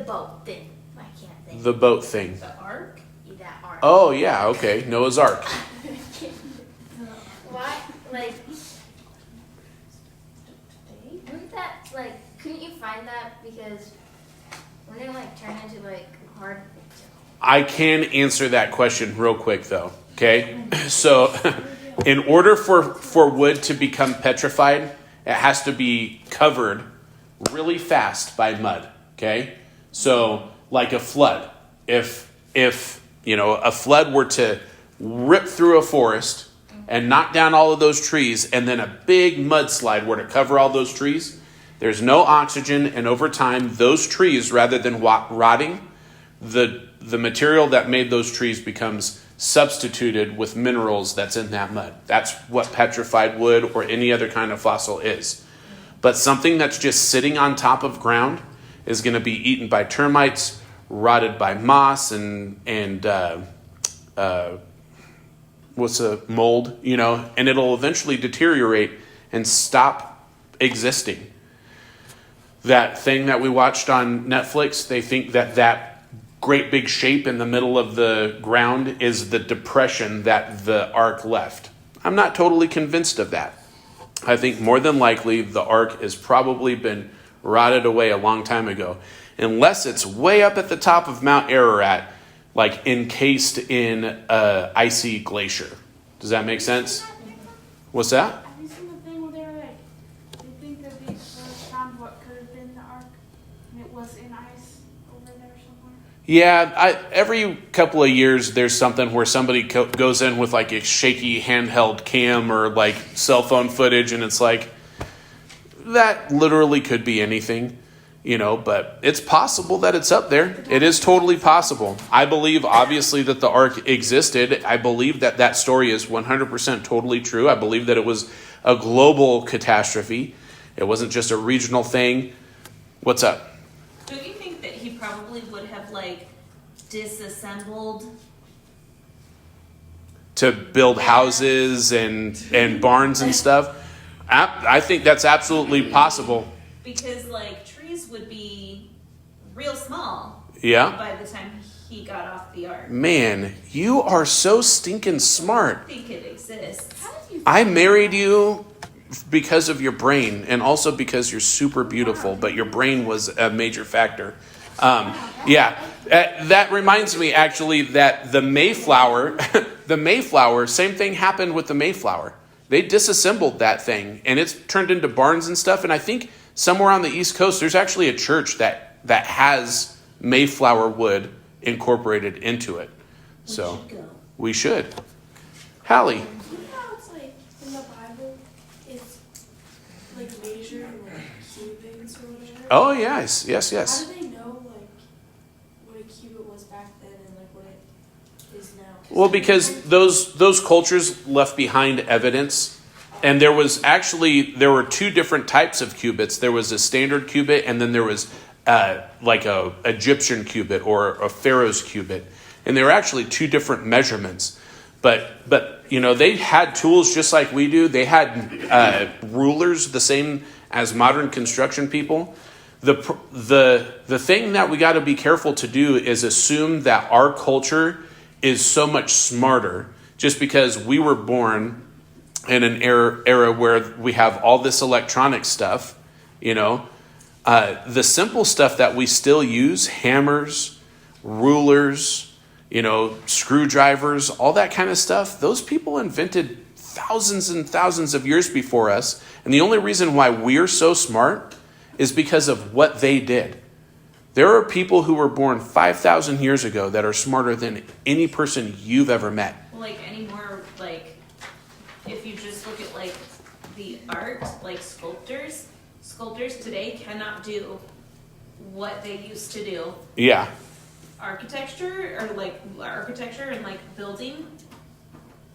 boat thing. I can't think. The boat thing. The ark? That ark. Oh, yeah, okay. Noah's Ark. Why? Like, wouldn't that, like, couldn't you find that? Because wouldn't it, like, turn into, like, hard? I can answer that question real quick, though. Okay? So, in order for wood to become petrified, it has to be covered really fast by mud. Okay? So, like a flood. If a flood were to rip through a forest and knock down all of those trees, and then a big mudslide were to cover all those trees, there's no oxygen, and over time, those trees, rather than rotting, the material that made those trees becomes substituted with minerals that's in that mud. That's what petrified wood or any other kind of fossil is. But something that's just sitting on top of ground is going to be eaten by termites, rotted by moss and what's a mold, and it'll eventually deteriorate and stop existing. That thing that we watched on Netflix, they think that great big shape in the middle of the ground is the depression that the ark left. I'm not totally convinced of that. I think more than likely the ark has probably been rotted away a long time ago, unless it's way up at the top of Mount Ararat, like encased in an icy glacier. Does that make sense? What's that? Have you seen the thing where they think that they found what could have been the ark, and it was in ice over there somewhere? Yeah, every couple of years there's something where somebody goes in with like a shaky handheld cam or like cell phone footage, and it's like, that literally could be anything, but it's possible that it's up there. It is totally possible. I believe, obviously, that the ark existed. I believe that story is 100% totally true. I believe that it was a global catastrophe. It wasn't just a regional thing. What's up? Don't you think that he probably would have, like, disassembled To build houses and barns and stuff? I think that's absolutely possible. Because, like, trees would be real small Yeah. by the time he got off the ark. Man, you are so stinking smart. I think it exists. I married you because of your brain, and also because you're super beautiful, but your brain was a major factor. That reminds me, actually, that the Mayflower, same thing happened with the Mayflower. They disassembled that thing, and it's turned into barns and stuff. And I think somewhere on the East Coast, there's actually a church that has Mayflower wood incorporated into it. So we should. Hallie. You know how it's like in the Bible, it's like measured in like cubits or whatever? Oh, yes. How do they know like what a cubit was back then and like what it is now? Well, because those cultures left behind evidence, and there were two different types of cubits. There was a standard cubit, and then there was like a Egyptian cubit or a Pharaoh's cubit, and they were actually two different measurements. But they had tools just like we do. They had rulers the same as modern construction people. The thing that we got to be careful to do is assume that our culture is so much smarter just because we were born in an era where we have all this electronic stuff, the simple stuff that we still use, hammers, rulers, screwdrivers, all that kind of stuff, those people invented thousands and thousands of years before us. And the only reason why we're so smart is because of what they did. There are people who were born 5,000 years ago that are smarter than any person you've ever met. Like, anymore, like, if you just look at, like, the art, like, sculptors today cannot do what they used to do. Yeah. Architecture and, like, building.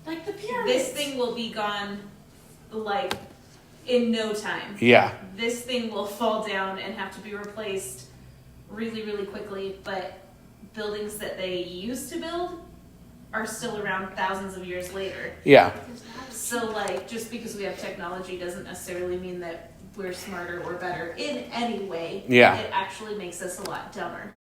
Like the pyramids. This thing will be gone, like, in no time. Yeah. This thing will fall down and have to be replaced really, really quickly, but buildings that they used to build are still around thousands of years later. Yeah. So, like, just because we have technology doesn't necessarily mean that we're smarter or better in any way. Yeah. It actually makes us a lot dumber.